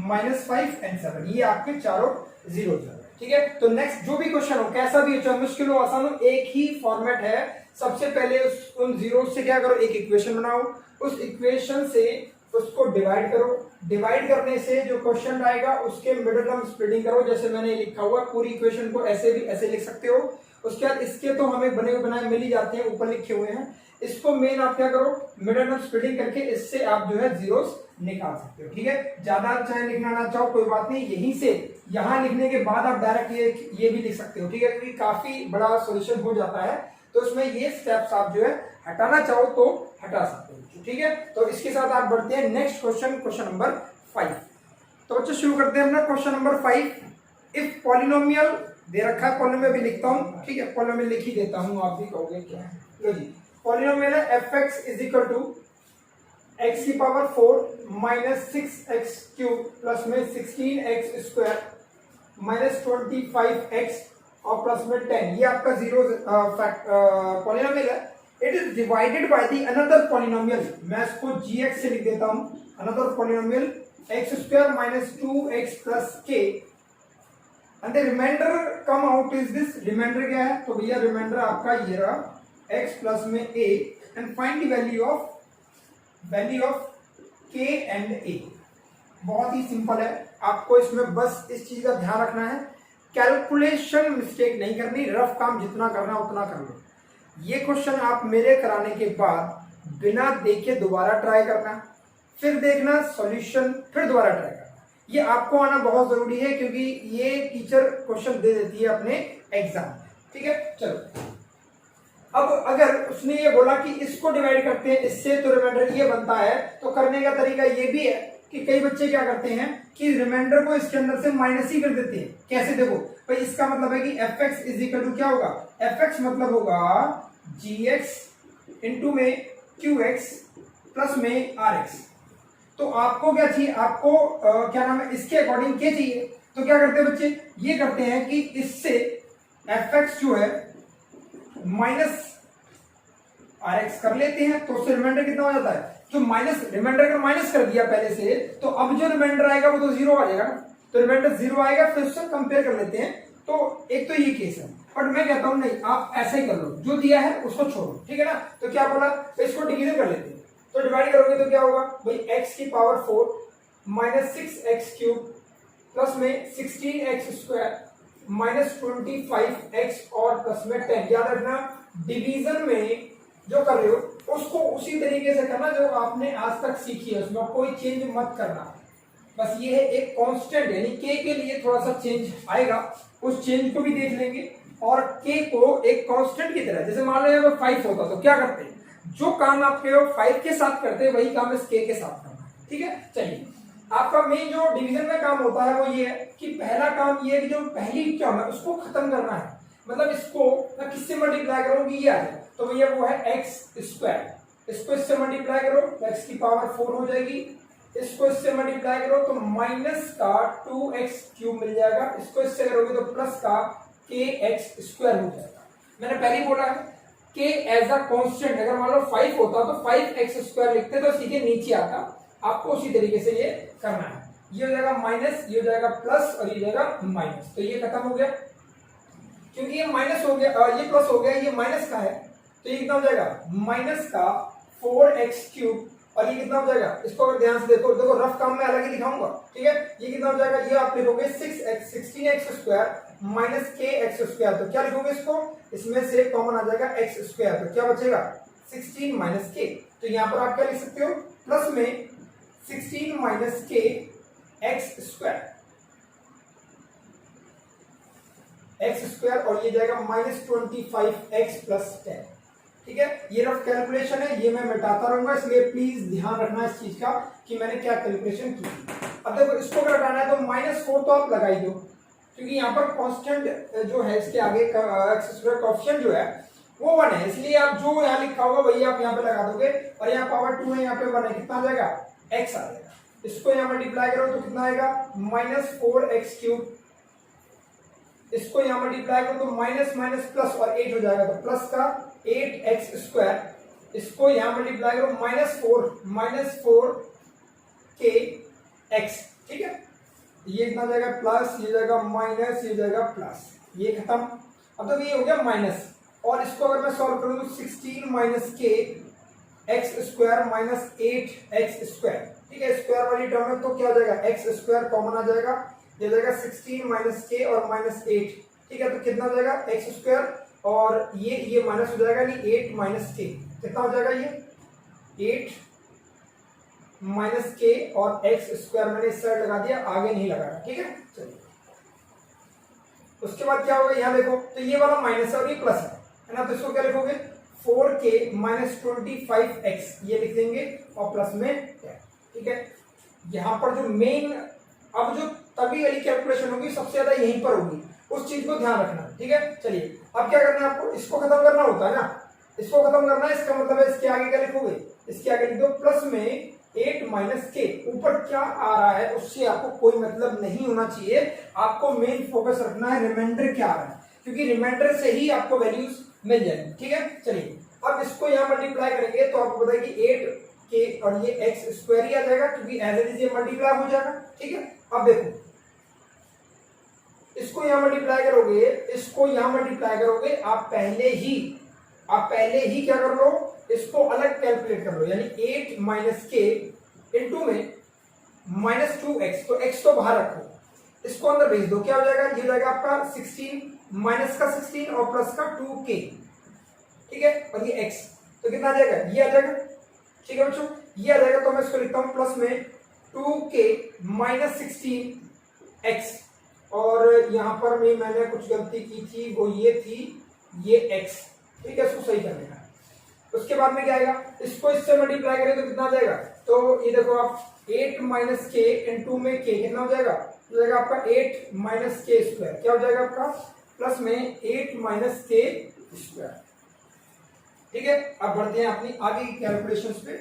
माइनस 5 एंड 7। ये आपके चारों जीरो, ठीक है। तो नेक्स्ट जो भी क्वेश्चन हो, कैसा भी हो, चाहे मुश्किल हो आसान हो, एक ही फॉर्मेट है। सबसे पहले उन जीरो से क्या करो, एक इक्वेशन बनाओ, उस इक्वेशन से उसको डिवाइड करो, डिवाइड करने से जो क्वेश्चन आएगा उसके मिडिल टर्म स्प्लिटिंग करो। जैसे मैंने लिखा हुआ, पूरी इक्वेशन को ऐसे भी ऐसे लिख सकते हो। उसके बाद इसके तो हमें बने हुए बनाए मिल ही जाते हैं, ऊपर लिखे हुए हैं। इसको मेन आप क्या करो, मिडिल टर्म स्प्लिटिंग करके इससे आप जो है जीरोस निकाल सकते हो, ठीक है। ज्यादा चाहे लिखना ना चाहो कोई बात नहीं, यहीं से यहां लिखने के बाद आप डायरेक्ट ये भी लिख सकते हो, ठीक है, क्योंकि काफी बड़ा सॉल्यूशन हो जाता है। तो इसमें ये स्टेप्स आप जो है हटाना चाहो तो हटा सकते हो, ठीक है। तो इसके साथ आप बढ़ते हैं नेक्स्ट क्वेश्चन, क्वेश्चन नंबर 5। तो बच्चों शुरू करते हैं अपना क्वेश्चन नंबर 5। इफ पॉलिनोमियल दे रखा है, पॉलिनोमियल भी लिखता हूं, ठीक है, पॉलिनोमियल लिख ही देता हूं, आप भी कहोगे क्या है। लो जी, पॉलिनोमियल है fx is equal to x की power 4 minus 6x cube plus में 16x स्क्वायर माइनस 25x और प्लस में 10। ये आपका जीरो पॉलिनोमियल है। It is divided by the another polynomial, मैं इसको gx से लिख देता हूं, another polynomial x square minus 2x plus k and the remainder come out is this. Remainder क्या है, तो भैया रिमाइंडर आपका ये रहा x प्लस में a and find the value of k and a। बहुत ही सिंपल है, आपको इसमें बस इस चीज का ध्यान रखना है, कैलकुलेशन मिस्टेक नहीं करनी, रफ काम जितना करना उतना कर लो। ये क्वेश्चन आप मेरे कराने के बाद बिना देखे दोबारा ट्राई करना, फिर देखना सॉल्यूशन, फिर दोबारा ट्राई करना। ये आपको आना बहुत जरूरी है क्योंकि ये टीचर क्वेश्चन दे देती है अपने एग्जाम में, ठीक है। चलो, अब अगर उसने ये बोला कि इसको डिवाइड करते हैं इससे तो रिमाइंडर ये बनता है, तो करने का तरीका ये भी है कि कई बच्चे क्या करते हैं कि रिमाइंडर को इसके अंदर से माइनस ही कर देते हैं। कैसे, देखो भाई, इसका मतलब है कि fx इज इक्वल टू क्या होगा, fx मतलब होगा gx इंटू में qx प्लस में rx। तो आपको क्या चाहिए, आपको क्या नाम है, इसके अकॉर्डिंग क्या चाहिए। तो क्या करते हैं बच्चे, ये करते हैं कि इससे fx जो है माइनस rx कर लेते हैं, तो उससे रिमाइंडर कितना हो जाता है, जो माइनस रिमाइंडर का माइनस कर दिया पहले से, तो अब जो रिमाइंडर आएगा वो तो जीरो आ जाएगा, तो रिमाइंडर जीरो आएगा, फिर उससे कंपेयर कर लेते हैं। तो एक तो ये केस है, बट मैं कहता हूं नहीं, आप ऐसा ही कर लो, जो दिया है उसको छोड़ो, ठीक है ना। तो क्या बोला, तो इसको डिवीजन कर लेते हैं, तो डिवाइड करोगे तो क्या होगा भाई, x की power 4 minus 6x cube plus में 16x स्क्वायर माइनस 25x और प्लस में 10। याद रखना, डिवीजन में जो कर रहे हो उसको उसी तरीके से करना जो आपने आज तक सीखी है, उसमें कोई चेंज मत करना। बस ये है एक कांस्टेंट, यानी k के लिए थोड़ा सा चेंज आएगा, उस चेंज को भी देख लेंगे। और k को एक कांस्टेंट की तरह, जैसे मान लो यहाँ पे 5 होता तो क्या करते हैं, जो काम आपके 5 के साथ करते हैं वही काम इस k के साथ करना, ठीक है। चलिए, आपका मेन जो डिवीजन में काम होता है वो ये है कि पहला काम ये है कि जो पहली टर्म है उसको खत्म करना है, मतलब इसको मैं किससे मल्टीप्लाई करूंगी, ये आ जाए, तो भैया वो है एक्स स्क्वायर, इसको इससे मल्टीप्लाई करो तो एक्स की पावर 4 हो जाएगी, इसको इससे मल्टीप्लाई करो तो माइनस का 2x³ मिल जाएगा, इसको इससे करोगे तो प्लस का kx² हो जाएगा। मैंने पहले ही बोला है k एज अ कांस्टेंट अगर मान लो 5 होता तो 5x² लिखते तो सीधे नीचे आता, आपको उसी तरीके से ये करना है। ये हो जाएगा माइनस, ये हो जाएगा प्लस और ये हो जाएगा माइनस, तो ये खत्म हो गया क्योंकि ये माइनस हो गया, ये प्लस हो गया, ये माइनस का है तो ये कितना हो जाएगा माइनस का 4x³ और ये कितना हो जाएगा, इसको अगर ध्यान से देखो, देखो रफ काम में अलग ही दिखाऊंगा, ठीक है। ये कितना हो जाएगा, ये आप लिखोगे 16x² माइनस kx², तो क्या लिखोगे इसको, इसमें से कॉमन आ जाएगा x², तो क्या बचेगा 16 माइनस k, तो यहां पर आप क्या लिख सकते हो प्लस में 16 माइनस k x² और ये जाएगा माइनस 25x प्लस 10, ठीक है। ये रफ कैलकुलेशन है, ये मैं मिटाता रहूंगा, इसलिए प्लीज ध्यान रखना इस चीज का कि मैंने क्या कैलकुलेशन की। अब देखो इसको अगर हटाना है तो -4 तो आप लगा ही दो, क्योंकि यहाँ पर कांस्टेंट जो है इसके आगे x² ऑप्शन जो है वो 1 है, इसलिए आप जो यहाँ लिखा होगा वही आप यहाँ पे लगा दोगे और यहाँ पावर 2 है, यहाँ पे 1 है, कितना आ जाएगा x आ जाएगा। इसको यहाँ मल्टीप्लाई करो तो कितना आएगा -4x³, इसको यहाँ मल्टीप्लाई करो तो माइनस माइनस प्लस और 8 हो जाएगा, तो प्लस का 8x², इसको यहाँ मल्टीप्लाई करो -4 kx, ठीक है। ये कितना जाएगा प्लस, ये जाएगा माइनस, ये जाएगा प्लस, ये खत्म। अब तो ये हो गया माइनस, और इसको अगर मैं सॉल्व करूं तो 16 माइनस kx² माइनस 8x², ठीक है। स्क्वायर वाली टर्म में तो क्या हो जाएगा x² कॉमन आ जाएगा, ये जाएगा 16 माइनस k और माइनस 8, ठीक है। तो कितना हो जाएगा x² और ये माइनस हो जाएगा, नहीं 8 माइनस k, कितना हो जाएगा ये 8 माइनस k और x² मैंने इस साइड लगा दिया, आगे नहीं लगाया, ठीक है। चलिए उसके बाद क्या होगा, यहाँ देखो तो ये वाला माइनस है और ये प्लस है ना, तो इसको क्या लिखोगे 4k माइनस 25x, ये लिख देंगे और प्लस में 10, ठीक है। यहाँ पर जो मेन अब जो तभी वाली कैलकुलेशन होगी सबसे ज्यादा यहीं पर होगी, उस चीज को ध्यान रखना, ठीक है। चलिए अब क्या करना है आपको, इसको खत्म करना होता है ना, इसको खत्म करना है, इसका मतलब है इसके आगे क्या लिखोगे, इसके आगे लिख दो प्लस में 8 माइनस k, ऊपर क्या आ रहा है उससे आपको कोई मतलब नहीं होना चाहिए, आपको मेन फोकस रखना है रिमाइंडर क्या आ रहा है, क्योंकि रिमाइंडर से ही आपको वैल्यूज मिल जाएंगी, ठीक है। चलिए अब इसको यहाँ मल्टीप्लाई करेंगे तो आपको पता है कि 8k और ये x² ही आ जाएगा, क्योंकि एज इट इज ये मल्टीप्लाई हो जाएगा, ठीक है। अब देखो इसको यहां मल्टीप्लाई करोगे, इसको यहां मल्टीप्लाई करोगे, आप पहले ही क्या कर लो, इसको अलग कैलकुलेट कर लो, यानी 8 माइनस k इंटू में -2x, तो x तो बाहर रखो, इसको अंदर भेज दो, क्या हो जाएगा, ये हो जाएगा आपका 16 माइनस का 16 और प्लस का 2k, ठीक है। और ये x तो कितना आ जाएगा, ये आ जाएगा, ठीक है बच्चों, ये आ जाएगा, तो मैं इसको लिखता हूं प्लस में 2k माइनस 16x, और यहां पर मैंने कुछ गलती की थी, वो ये थी ये x, ठीक है, इसको सही कर लेना है। उसके बाद में क्या आएगा, इसको इससे मल्टीप्लाई करें तो कितना आ जाएगा, तो ये देखो आप 8 माइनस k इंटू में k कितना हो जाएगा, हो जाएगा आपका 8 माइनस k², क्या हो जाएगा आपका प्लस में 8 माइनस k², ठीक है। अब बढ़ते हैं अपनी आगे की कैलकुलेशंस पे।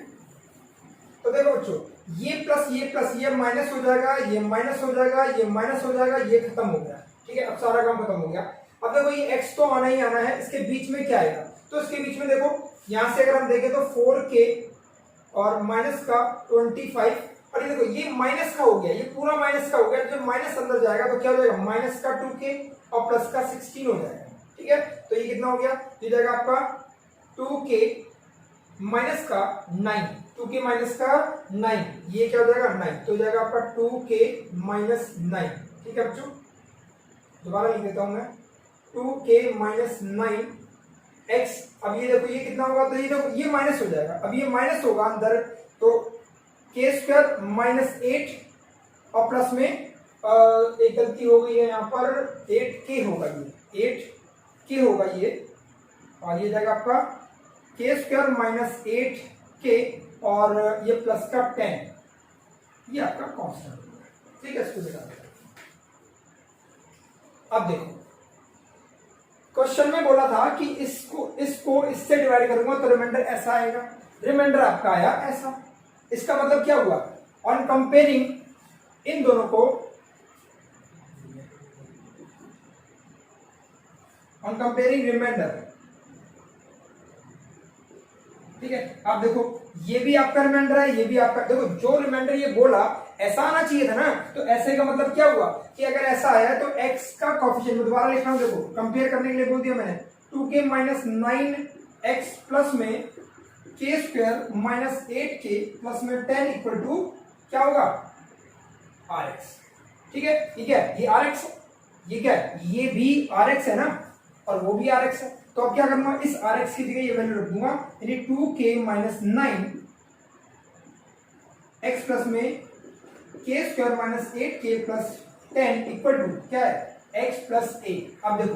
तो देखो बच्चों ये प्लस ये माइनस हो जाएगा, ये माइनस हो जाएगा, ये माइनस हो जाएगा, ये खत्म हो गया, ठीक है। अब सारा काम खत्म हो गया। अब देखो ये x तो आना ही आना है, इसके बीच में क्या आएगा, तो इसके बीच में देखो यहां से अगर हम देखें तो 4k और माइनस का 25, और ये देखो ये माइनस का हो गया, ये पूरा माइनस का हो गया, जब माइनस अंदर जाएगा तो क्या हो जाएगा माइनस का 2k और प्लस का 16 हो जाएगा, ठीक है। तो ये कितना हो गया, ये जाएगा आपका 2k माइनस का 9, 2k माइनस का 9, ये क्या हो जाएगा 9, तो हो जाएगा आपका 2k माइनस 9, ठीक है बच्चों। दोबारा लिख देता हूं मैं 2k माइनस 9x। अब ये देखो ये कितना होगा, तो ये देखो ये माइनस हो जाएगा, अब ये माइनस होगा अंदर, तो k² माइनस 8 और प्लस में एक गलती हो गई है यहाँ पर 8k होगा, ये 8k होगा ये, और ये जाएगा आपका k² माइनस 8k और ये प्लस का 10, ये आपका कांस्टेंट होगा, ठीक है। इसको दिखा दें। अब देखो क्वेश्चन में बोला था कि इसको इससे डिवाइड करूंगा तो रिमाइंडर ऐसा आएगा, रिमाइंडर आपका आया ऐसा, इसका मतलब क्या हुआ, ऑन कंपेयरिंग इन दोनों को, ऑन कंपेयरिंग रिमाइंडर, ठीक है। आप देखो ये भी आपका रिमाइंडर है, ये भी आपका, देखो जो रिमाइंडर ये बोला ऐसा आना चाहिए था ना, तो ऐसे का मतलब क्या हुआ कि अगर ऐसा आया तो x का कोफिशिएंट दोबारा लिख रहा हूं, देखो कंपेयर करने के लिए बोल दिया मैंने, 2k माइनस 9x प्लस में k square minus 8k plus में 10 इक्वल टू क्या होगा rx, ठीक है। ये क्या है, ये rx है, ये क्या है, ये भी rx है ना, और वो भी rx है। तो अब क्या करना, इस rx की जगह ये वैल्यू रख दूंगा, यानी 2k माइनस 9x प्लस में k square minus 8k plus 10 equal to क्या है x प्लस a। अब देखो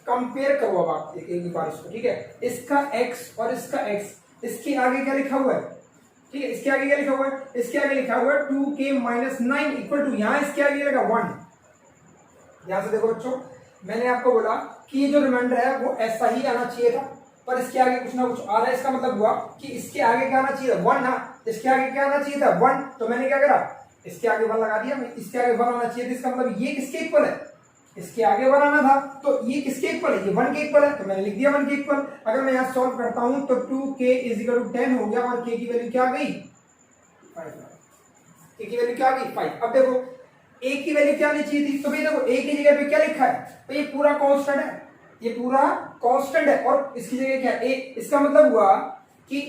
कंपेयर करो अब आप एक बार इसको, ठीक है। इसका x और इसका x, इसके आगे क्या लिखा हुआ है, ठीक है, इसके आगे क्या लिखा हुआ है, इसके आगे लिखा हुआ है 2k माइनस 9 इक्वल टू, यहां इसके आगे लगा 1। यहां से देखो बच्चों, मैंने आपको बोला कि ये जो रिमाइंडर है वो ऐसा ही आना चाहिए था, पर इसके आगे कुछ ना कुछ आ रहा है। इसका मतलब हुआ कि इसके आगे क्या आना चाहिए था, 1 ना, इसके आगे क्या आना चाहिए था 1, तो मैंने क्या करा, इसके आगे 1 लगा दिया, इसके आगे 1 आना चाहिए था। इसका मतलब ये किसके इक्वल है, इसके आगे 1 आना था, तो ये किसके इक्वल है, ये 1 के इक्वल है, तो मैंने लिख दिया 1 के इक्वल। अगर मैं यहाँ सॉल्व करता हूं तो 2k इज इक्वल टू 10 हो गया, और k की वैल्यू क्या आ गई 5, k की वैल्यू क्या आ गई 5। अब देखो a की वैल्यू क्या आनी चाहिए थी, तो भाई देखो a की जगह पे क्या लिखा है, तो ये पूरा कांस्टेंट है, ये पूरा कांस्टेंट है, और इसकी जगह क्या है a। इसका मतलब हुआ कि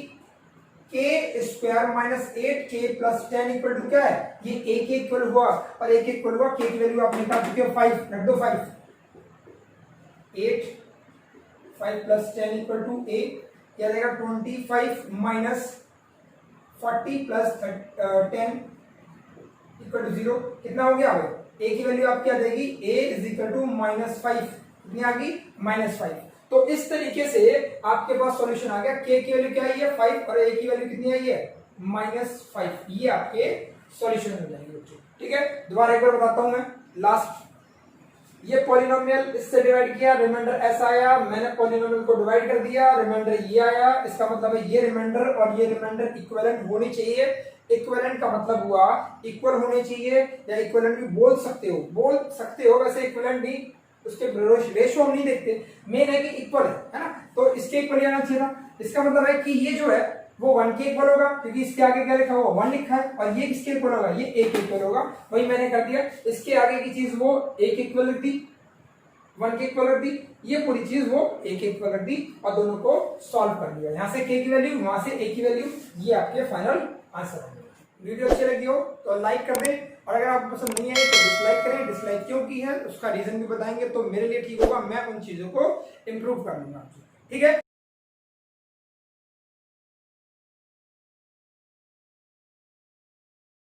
k square minus 8k plus 10 equal to क्या है, ये a के इक्वल हुआ, और a के इक्वल हुआ, k की वैल्यू आप निकाल चुके हो 5, रख दो 5, 8 5 प्लस 10 इक्वल टू a, क्या रहेगा 25 माइनस 40 प्लस 10 इक्वल टू 0, कितना हो गया भाई, a की वैल्यू आप क्या देगी, a is equal to minus 5, कितनी आ गई माइनस 5। तो इस तरीके से आपके पास सॉल्यूशन आ गया, k की वैल्यू क्या आई है 5 और a की वैल्यू कितनी आई है माइनस 5, ये आपके सॉल्यूशन हो जाएंगे बच्चों, ठीक है। दोबारा एक बार बताता हूं मैं लास्ट, ये पॉलिनोमियल इससे डिवाइड किया, रिमाइंडर ऐसा आया, मैंने पॉलिनोमियल को डिवाइड कर दिया, रिमाइंडर ये आया, इसका मतलब है ये रिमाइंडर और ये रिमाइंडर इक्विवेलेंट होनी चाहिए। इक्विवेलेंट का मतलब हुआ इक्वल होने चाहिए, या इक्विवेलेंट भी बोल सकते हो, वैसे इक्विवेलेंट भी उसके रेशो हम नहीं देखते, मेन है कि इक्वल है ना, तो इसके इक्वल आना चाहिए था। इसका मतलब है कि ये जो है वो 1 के इक्वल होगा, क्योंकि इसके आगे क्या लिखा हुआ 1 लिखा है, और ये किसके इक्वल होगा, ये a के इक्वल होगा, वही मैंने कर दिया। इसके आगे की चीज वो a के इक्वल रख दी, 1 के इक्वल रख दी, ये पूरी चीज वो a के इक्वल रख दी, और दोनों को सॉल्व कर दिया, यहाँ से k की वैल्यू, वहां से a की वैल्यू, ये आपके फाइनल आंसर है। वीडियो अच्छी लगी हो तो लाइक कर दें, और अगर आपको पसंद नहीं आई तो डिसलाइक करें। डिसलाइक क्यों की है उसका रीजन भी बताएंगे तो मेरे लिए ठीक होगा, मैं उन चीजों को इम्प्रूव कर लूंगा, ठीक है।